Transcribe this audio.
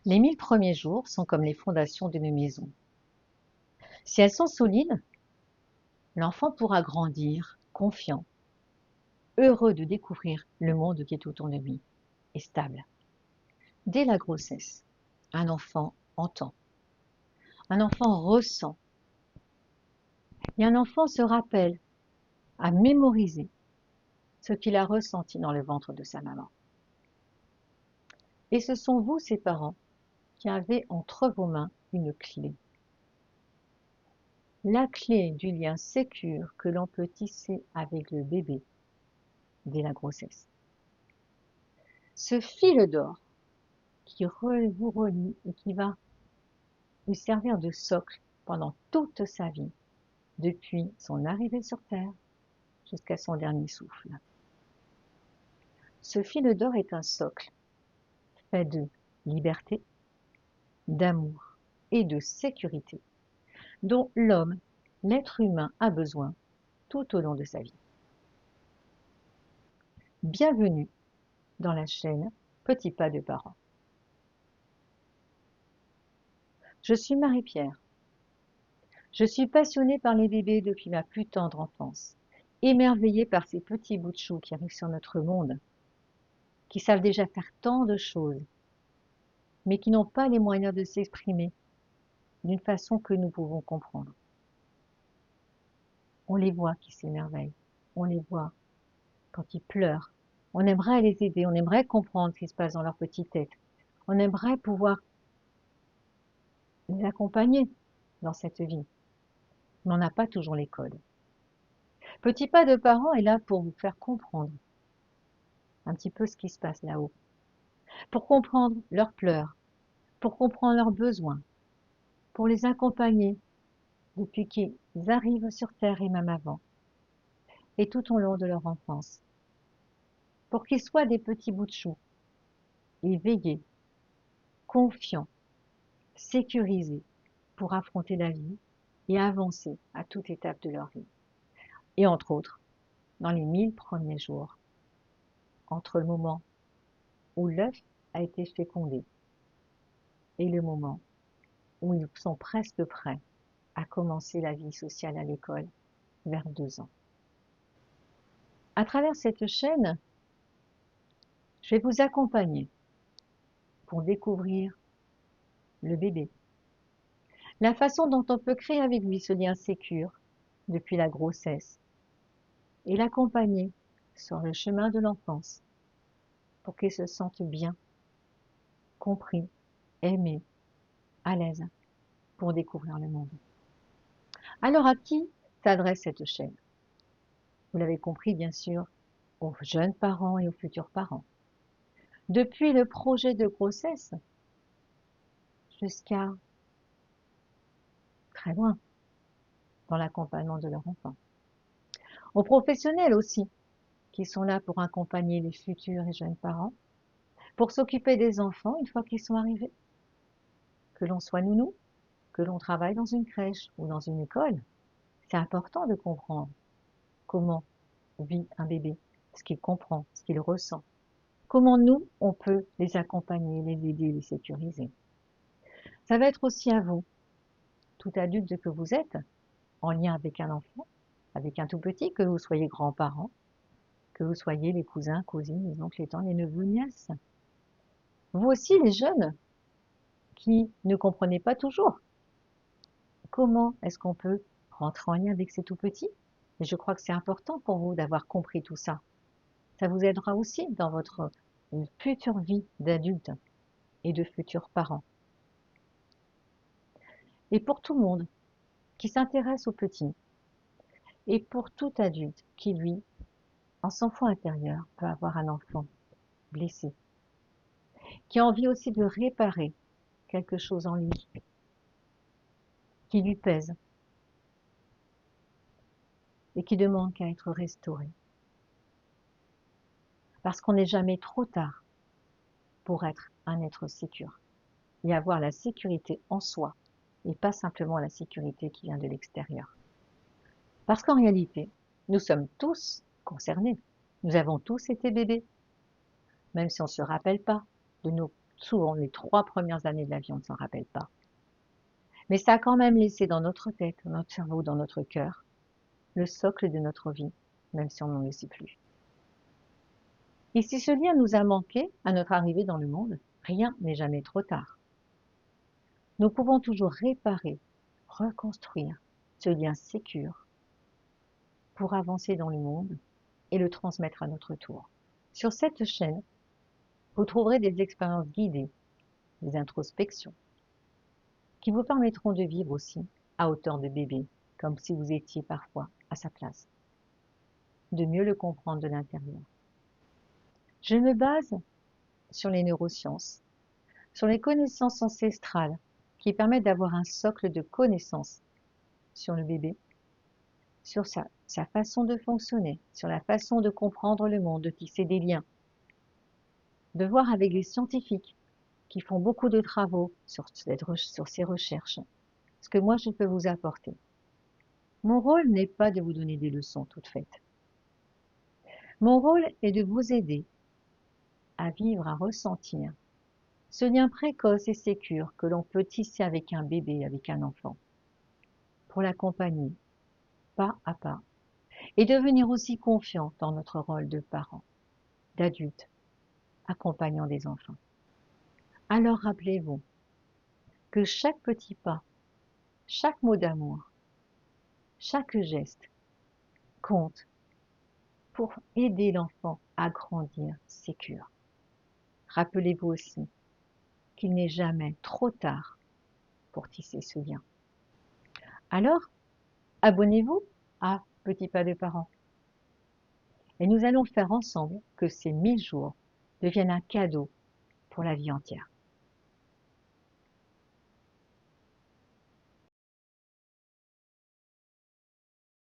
Les 1000 premiers jours sont comme les fondations d'une maison. Si elles sont solides, l'enfant pourra grandir confiant, heureux de découvrir le monde qui est autour de lui, et stable. Dès la grossesse, un enfant entend, un enfant ressent, et un enfant se rappelle, a mémorisé ce qu'il a ressenti dans le ventre de sa maman. Et ce sont vous, ses parents, qui avez entre vos mains une clé. La clé du lien sécure que l'on peut tisser avec le bébé dès la grossesse. Ce fil d'or qui vous relie et qui va lui servir de socle pendant toute sa vie, depuis son arrivée sur Terre jusqu'à son dernier souffle. Ce fil d'or est un socle fait de liberté, d'amour et de sécurité dont l'homme, l'être humain, a besoin tout au long de sa vie. Bienvenue dans la chaîne Petits pas de parents. Je suis Marie-Pierre. Je suis passionnée par les bébés depuis ma plus tendre enfance, émerveillée par ces petits bouts de chou qui arrivent sur notre monde, qui savent déjà faire tant de choses, mais qui n'ont pas les moyens de s'exprimer d'une façon que nous pouvons comprendre. On les voit qui s'émerveillent, on les voit quand ils pleurent. On aimerait les aider, on aimerait comprendre ce qui se passe dans leur petite tête. On aimerait pouvoir les accompagner dans cette vie, mais on n'a pas toujours les codes. Petit pas de parent est là pour vous faire comprendre un petit peu ce qui se passe là-haut, pour comprendre leurs pleurs, pour comprendre leurs besoins, pour les accompagner depuis qu'ils arrivent sur Terre et même avant, et tout au long de leur enfance, pour qu'ils soient des petits bouts de chou, éveillés, confiants, sécurisés pour affronter la vie et avancer à toute étape de leur vie. Et entre autres, dans les 1000 premiers jours, entre le moment où l'œuf a été fécondé et le moment où ils sont presque prêts à commencer la vie sociale à l'école vers 2 ans. À travers cette chaîne, je vais vous accompagner pour découvrir le bébé, la façon dont on peut créer avec lui ce lien sécure depuis la grossesse et l'accompagner sur le chemin de l'enfance pour qu'il se sente bien, compris, aimé, à l'aise pour découvrir le monde. Alors à qui s'adresse cette chaîne? Vous l'avez compris bien sûr, aux jeunes parents et aux futurs parents. Depuis le projet de grossesse jusqu'à très loin dans l'accompagnement de leur enfant. Aux professionnels aussi, qui sont là pour accompagner les futurs et jeunes parents, pour s'occuper des enfants une fois qu'ils sont arrivés. Que l'on soit nounou, que l'on travaille dans une crèche ou dans une école, c'est important de comprendre comment vit un bébé, ce qu'il comprend, ce qu'il ressent. Comment nous, on peut les accompagner, les aider, les sécuriser. Ça va être aussi à vous, tout adulte que vous êtes, en lien avec un enfant, avec un tout petit, que vous soyez grands-parents, que vous soyez les cousins, cousines, les oncles, les tantes, les neveux, nièces. Vous aussi, les jeunes, qui ne comprenez pas toujours comment est-ce qu'on peut rentrer en lien avec ces tout petits. Et je crois que c'est important pour vous d'avoir compris tout ça. Ça vous aidera aussi dans votre future vie d'adulte et de futurs parents. Et pour tout le monde qui s'intéresse aux petits, et pour tout adulte qui, lui, en son fond intérieur, peut avoir un enfant blessé, qui a envie aussi de réparer quelque chose en lui, qui lui pèse, et qui demande qu'à être restauré. Parce qu'on n'est jamais trop tard pour être un être sécure et avoir la sécurité en soi et pas simplement la sécurité qui vient de l'extérieur. Parce qu'en réalité, nous sommes tous concernés. Nous avons tous été bébés, même si on ne se rappelle pas de nos Souvent, les 3 premières années de la vie, on ne s'en rappelle pas. Mais ça a quand même laissé dans notre tête, dans notre cerveau, dans notre cœur, le socle de notre vie, même si on n'en le sait plus. Et si ce lien nous a manqué à notre arrivée dans le monde, rien n'est jamais trop tard. Nous pouvons toujours réparer, reconstruire ce lien sécure pour avancer dans le monde et le transmettre à notre tour. Sur cette chaîne, vous trouverez des expériences guidées, des introspections, qui vous permettront de vivre aussi à hauteur de bébé, comme si vous étiez parfois à sa place, de mieux le comprendre de l'intérieur. Je me base sur les neurosciences, sur les connaissances ancestrales qui permettent d'avoir un socle de connaissances sur le bébé, sur sa façon de fonctionner, sur la façon de comprendre le monde, de tisser des liens, de voir avec les scientifiques qui font beaucoup de travaux sur ces recherches, ce que moi je peux vous apporter. Mon rôle n'est pas de vous donner des leçons toutes faites. Mon rôle est de vous aider à vivre, à ressentir ce lien précoce et sécure que l'on peut tisser avec un bébé, avec un enfant, pour l'accompagner pas à pas et devenir aussi confiant dans notre rôle de parent, d'adulte, accompagnant des enfants. Alors rappelez-vous que chaque petit pas, chaque mot d'amour, chaque geste compte pour aider l'enfant à grandir sécure. Rappelez-vous aussi qu'il n'est jamais trop tard pour tisser ce lien. Alors, abonnez-vous à Petit Pas de Parents. Et nous allons faire ensemble que ces 1000 jours deviennent un cadeau pour la vie entière.